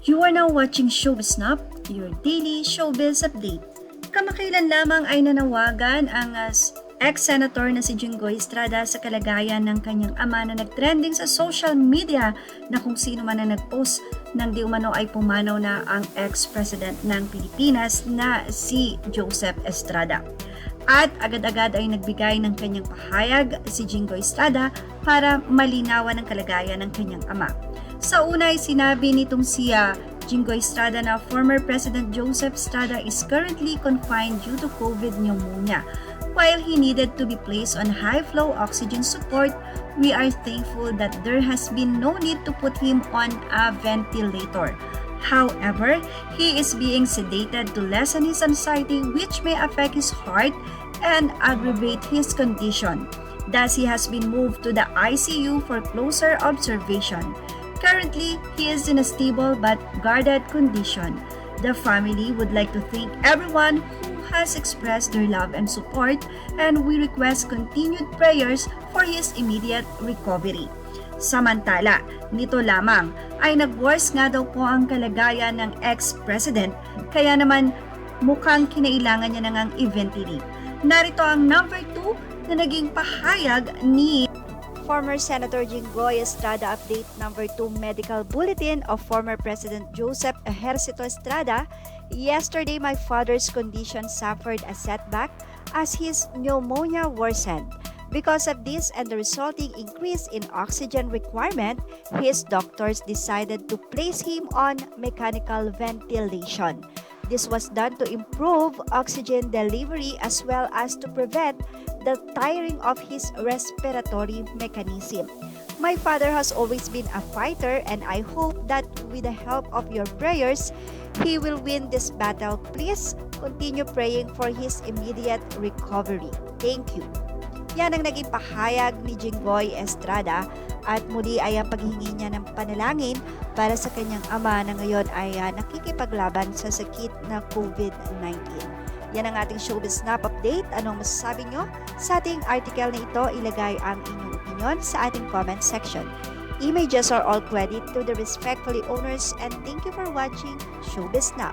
You are now watching Showbiz Snap, your daily showbiz update. Kamakailan lamang ay nanawagan ang ex-senator na si Jinggoy Estrada sa kalagayan ng kanyang ama na nagtrending sa social media na kung sino man na nagpost ng di umano ay pumanaw na ang ex-president ng Pilipinas na si Joseph Estrada. At agad-agad ay nagbigay ng kanyang pahayag si Jinggoy Estrada para malinawan ang kalagayan ng kanyang ama. Sa una ay sinabi nitong si Jinggoy Estrada na former President Joseph Estrada is currently confined due to COVID pneumonia. While he needed to be placed on high-flow oxygen support, we are thankful that there has been no need to put him on a ventilator. However, he is being sedated to lessen his anxiety, which may affect his heart and aggravate his condition. Thus, he has been moved to the ICU for closer observation. Currently, he is in a stable but guarded condition. The family would like to thank everyone who has expressed their love and support, and we request continued prayers for his immediate recovery. Samantala, nito lamang ay nag-worse nga daw po ang kalagayan ng ex-president, kaya naman mukhang kinailangan niya na ngang i-ventilate. Narito ang number 2 na naging pahayag ni Former Senator Jinggoy Estrada update number 2 medical bulletin of former President Joseph Ejercito Estrada. Yesterday, my father's condition suffered a setback as his pneumonia worsened. Because of this and the resulting increase in oxygen requirement, his doctors decided to place him on mechanical ventilation. This was done to improve oxygen delivery as well as to prevent the tiring of his respiratory mechanism. My father has always been a fighter, and I hope that with the help of your prayers, he will win this battle. Please continue praying for his immediate recovery. Thank you. Yan ang naging pahayag ni Jinggoy Estrada at muli ay ang paghihingi niya ng panalangin para sa kanyang ama na ngayon ay nakikipaglaban sa sakit na COVID-19. Yan ang ating Showbiz Snap update. Anong masasabi nyo sa ating article na ito? Ilagay ang inyong opinion sa ating comment section. Images are all credit to the respectfully owners, and thank you for watching Showbiz Snap.